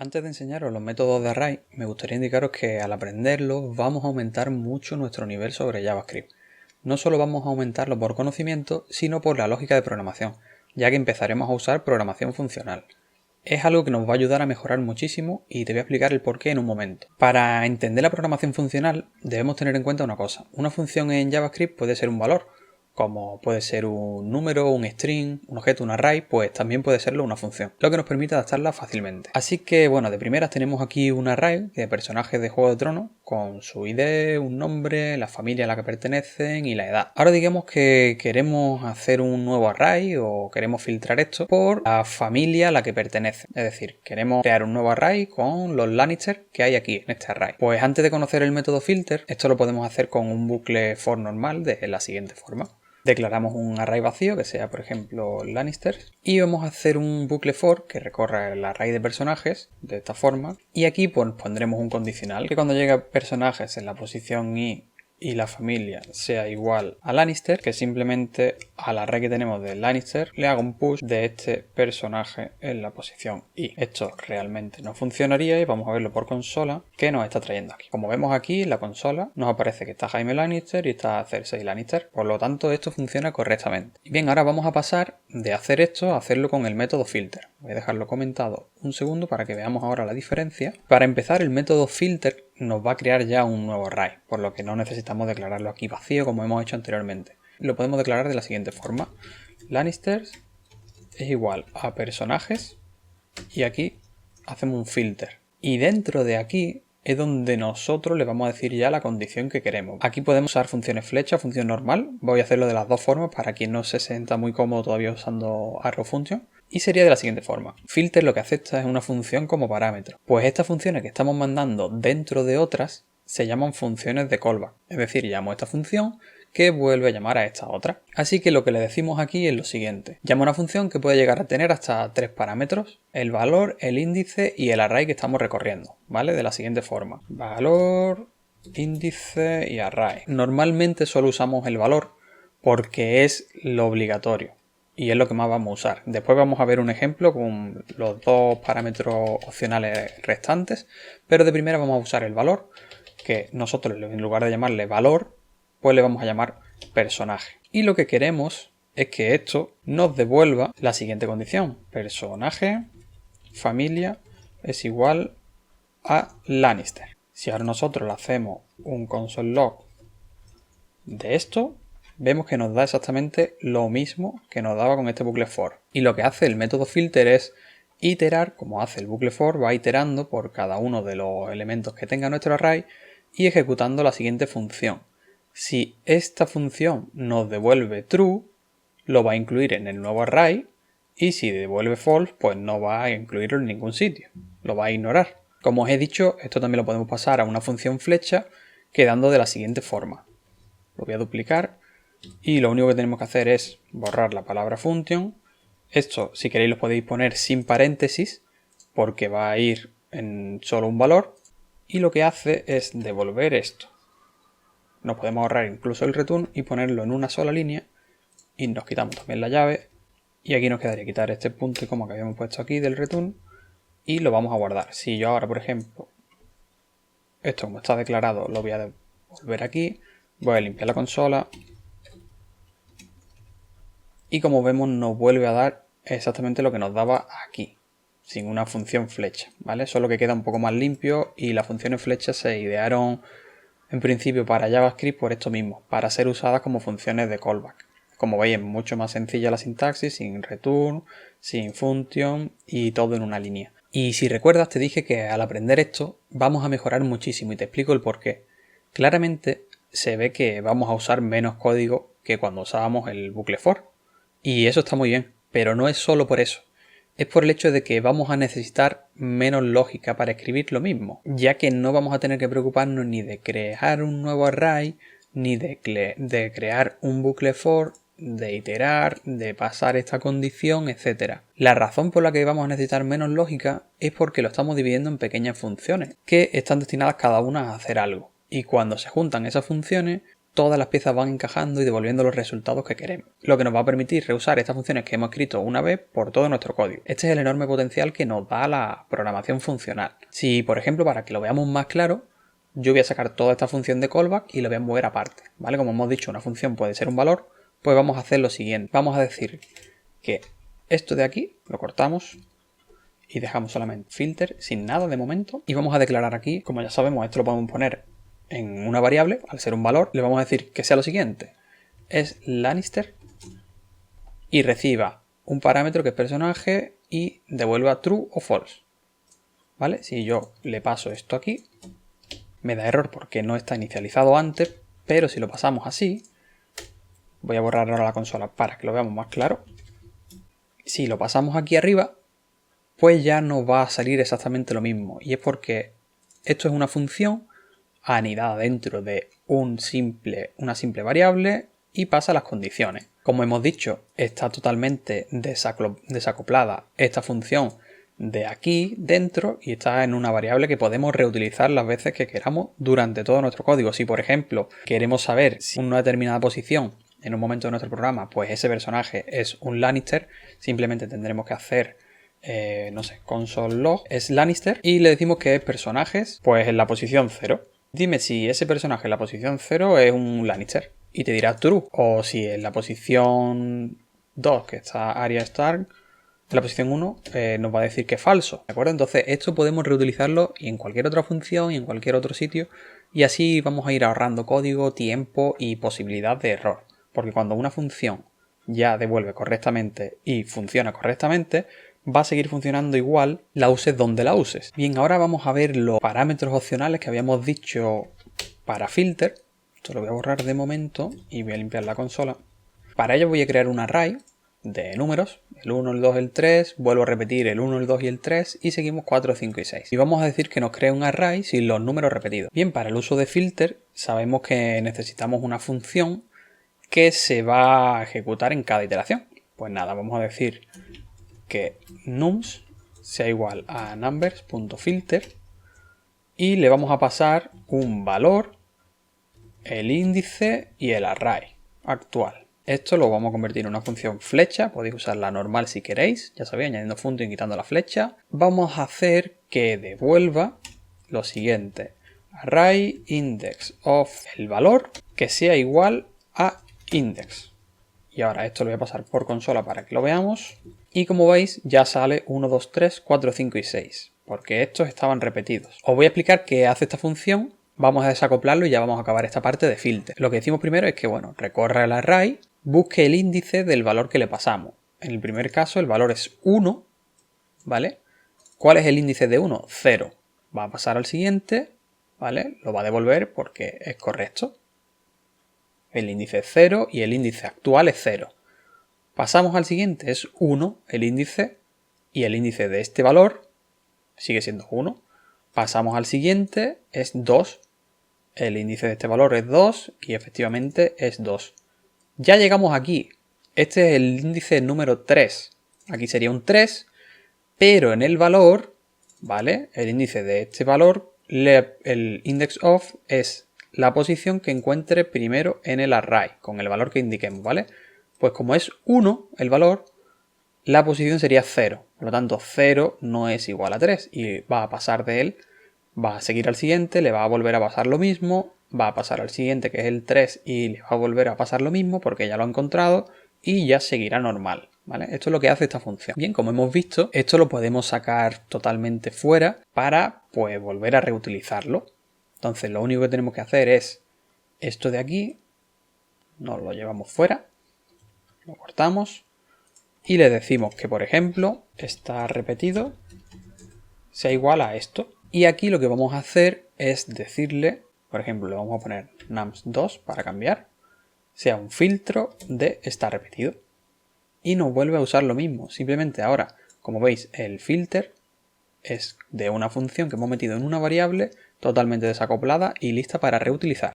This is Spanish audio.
Antes de enseñaros los métodos de array, me gustaría indicaros que al aprenderlos vamos a aumentar mucho nuestro nivel sobre JavaScript. No solo vamos a aumentarlo por conocimiento, sino por la lógica de programación, ya que empezaremos a usar programación funcional. Es algo que nos va a ayudar a mejorar muchísimo y te voy a explicar el porqué en un momento. Para entender la programación funcional debemos tener en cuenta una cosa. Una función en JavaScript puede ser un valor, como puede ser un número, un string, un objeto, un array, pues también puede serlo una función, lo que nos permite adaptarla fácilmente. Así que bueno, de primeras tenemos aquí un array de personajes de Juego de Tronos con su ID, un nombre, la familia a la que pertenecen y la edad. Ahora digamos que queremos hacer un nuevo array o queremos filtrar esto por la familia a la que pertenece. Es decir, queremos crear un nuevo array con los Lannister que hay aquí en este array. Pues antes de conocer el método filter, esto lo podemos hacer con un bucle for normal de la siguiente forma. Declaramos un array vacío que sea, por ejemplo, Lannister, y vamos a hacer un bucle for que recorra el array de personajes de esta forma, y aquí pues pondremos un condicional que cuando llegue a personajes en la posición i y la familia sea igual a Lannister, que simplemente al array que tenemos de Lannister le haga un push de este personaje en la posición i. Esto realmente no funcionaría y vamos a verlo por consola que nos está trayendo aquí. Como vemos aquí en la consola nos aparece que está Jaime Lannister y está Cersei Lannister, por lo tanto esto funciona correctamente. Bien, ahora vamos a pasar de hacer esto a hacerlo con el método filter. Voy a dejarlo comentado un segundo para que veamos ahora la diferencia. Para empezar, el método filter nos va a crear ya un nuevo array, por lo que no necesitamos declararlo aquí vacío como hemos hecho anteriormente. Lo podemos declarar de la siguiente forma. Lannister es igual a personajes y aquí hacemos un filter. Y dentro de aquí es donde nosotros le vamos a decir ya la condición que queremos. Aquí podemos usar funciones flecha, función normal. Voy a hacerlo de las dos formas para quien no se sienta muy cómodo todavía usando arrow function. Y sería de la siguiente forma. Filter lo que acepta es una función como parámetro. Pues estas funciones que estamos mandando dentro de otras se llaman funciones de callback. Es decir, llamo a esta función que vuelve a llamar a esta otra. Así que lo que le decimos aquí es lo siguiente. Llamo a una función que puede llegar a tener hasta 3 parámetros. El valor, el índice y el array que estamos recorriendo. ¿Vale? De la siguiente forma. Valor, índice y array. Normalmente solo usamos el valor porque es lo obligatorio. Y es lo que más vamos a usar. Después vamos a ver un ejemplo con los dos parámetros opcionales restantes, pero de primera vamos a usar el valor, que nosotros en lugar de llamarle valor, pues le vamos a llamar personaje. Y lo que queremos es que esto nos devuelva la siguiente condición. Personaje, familia, es igual a Lannister. Si ahora nosotros le hacemos un console log de esto, vemos que nos da exactamente lo mismo que nos daba con este bucle for. Y lo que hace el método filter es iterar, como hace el bucle for, va iterando por cada uno de los elementos que tenga nuestro array y ejecutando la siguiente función. Si esta función nos devuelve true, lo va a incluir en el nuevo array, y si devuelve false, pues no va a incluirlo en ningún sitio, lo va a ignorar. Como os he dicho, esto también lo podemos pasar a una función flecha quedando de la siguiente forma. Lo voy a duplicar y lo único que tenemos que hacer es borrar la palabra function. Esto, si queréis, lo podéis poner sin paréntesis porque va a ir en solo un valor, y lo que hace es devolver esto. Nos podemos ahorrar incluso el return y ponerlo en una sola línea y nos quitamos también la llave, y aquí nos quedaría quitar este punto y coma que habíamos puesto aquí del return y lo vamos a guardar. Si yo ahora, por ejemplo, esto como está declarado lo voy a devolver aquí, voy a limpiar la consola y como vemos nos vuelve a dar exactamente lo que nos daba aquí, sin una función flecha, ¿vale? Solo que queda un poco más limpio, y las funciones flechas se idearon en principio para JavaScript por esto mismo, para ser usadas como funciones de callback. Como veis, es mucho más sencilla la sintaxis, sin return, sin function y todo en una línea. Y si recuerdas, te dije que al aprender esto vamos a mejorar muchísimo y te explico el porqué. Claramente se ve que vamos a usar menos código que cuando usábamos el bucle for. Y eso está muy bien, pero no es solo por eso. Es por el hecho de que vamos a necesitar menos lógica para escribir lo mismo, ya que no vamos a tener que preocuparnos ni de crear un nuevo array, ni de crear un bucle for, de iterar, de pasar esta condición, etc. La razón por la que vamos a necesitar menos lógica es porque lo estamos dividiendo en pequeñas funciones, que están destinadas cada una a hacer algo. Y cuando se juntan esas funciones, todas las piezas van encajando y devolviendo los resultados que queremos, lo que nos va a permitir reusar estas funciones que hemos escrito una vez por todo nuestro código. Este es el enorme potencial que nos da la programación funcional. Si, por ejemplo, para que lo veamos más claro, yo voy a sacar toda esta función de callback y la voy a mover aparte, ¿vale? Como hemos dicho, una función puede ser un valor, pues vamos a hacer lo siguiente. Vamos a decir que esto de aquí lo cortamos y dejamos solamente filter sin nada de momento. Y vamos a declarar aquí, como ya sabemos, esto lo podemos poner en una variable, al ser un valor, le vamos a decir que sea lo siguiente. Es Lannister y reciba un parámetro que es personaje y devuelva true o false. ¿Vale? Si yo le paso esto aquí, me da error porque no está inicializado antes, pero si lo pasamos así, voy a borrar ahora la consola para que lo veamos más claro. Si lo pasamos aquí arriba, pues ya nos va a salir exactamente lo mismo. Y es porque esto es una función anidada dentro de una simple variable y pasa las condiciones. Como hemos dicho, está totalmente desacoplada esta función de aquí dentro y está en una variable que podemos reutilizar las veces que queramos durante todo nuestro código. Si por ejemplo queremos saber si una determinada posición en un momento de nuestro programa, pues ese personaje es un Lannister, simplemente tendremos que hacer no sé, console log es Lannister y le decimos que es personajes, pues en la posición 0. Dime si ese personaje en la posición 0 es un Lannister y te dirá true. O si en la posición 2, que está Arya Stark, en la posición 1 nos va a decir que es falso. ¿De acuerdo? Entonces esto podemos reutilizarlo en cualquier otra función y en cualquier otro sitio. Y así vamos a ir ahorrando código, tiempo y posibilidad de error. Porque cuando una función ya devuelve correctamente y funciona correctamente, va a seguir funcionando igual, la uses donde la uses. Bien, ahora vamos a ver los parámetros opcionales que habíamos dicho para filter. Esto lo voy a borrar de momento y voy a limpiar la consola. Para ello voy a crear un array de números, el 1, el 2, el 3, vuelvo a repetir el 1, el 2 y el 3 y seguimos 4, 5 y 6. Y vamos a decir que nos crea un array sin los números repetidos. Bien, para el uso de filter sabemos que necesitamos una función que se va a ejecutar en cada iteración. Pues nada, vamos a decir que nums sea igual a numbers.filter y le vamos a pasar un valor, el índice y el array actual. Esto lo vamos a convertir en una función flecha, podéis usarla normal si queréis, ya sabéis, añadiendo punto y quitando la flecha. Vamos a hacer que devuelva lo siguiente, array index of el valor que sea igual a index. Y ahora esto lo voy a pasar por consola para que lo veamos. Y como veis ya sale 1, 2, 3, 4, 5 y 6. Porque estos estaban repetidos. Os voy a explicar qué hace esta función. Vamos a desacoplarlo y ya vamos a acabar esta parte de filter. Lo que decimos primero es que, bueno, recorre el array, busque el índice del valor que le pasamos. En el primer caso el valor es 1, ¿vale? ¿Cuál es el índice de 1? 0. Va a pasar al siguiente, ¿vale? Lo va a devolver porque es correcto. El índice es 0 y el índice actual es 0. Pasamos al siguiente, es 1 el índice y el índice de este valor sigue siendo 1. Pasamos al siguiente, es 2. El índice de este valor es 2 y efectivamente es 2. Ya llegamos aquí. Este es el índice número 3. Aquí sería un 3, pero en el valor, ¿vale? El índice de este valor, el index of es la posición que encuentre primero en el array, con el valor que indiquemos, ¿vale? Pues como es 1 el valor, la posición sería 0. Por lo tanto, 0 no es igual a 3 y va a pasar de él, va a seguir al siguiente, le va a volver a pasar lo mismo, va a pasar al siguiente que es el 3 y le va a volver a pasar lo mismo porque ya lo ha encontrado y ya seguirá normal, ¿vale? Esto es lo que hace esta función. Bien, como hemos visto, esto lo podemos sacar totalmente fuera para, pues, volver a reutilizarlo. Entonces lo único que tenemos que hacer es esto de aquí, nos lo llevamos fuera, lo cortamos y le decimos que, por ejemplo, está repetido sea igual a esto. Y aquí lo que vamos a hacer es decirle, por ejemplo, le vamos a poner nums2 para cambiar, sea un filtro de está repetido. Y nos vuelve a usar lo mismo, simplemente ahora, como veis, el filter es de una función que hemos metido en una variable totalmente desacoplada y lista para reutilizar.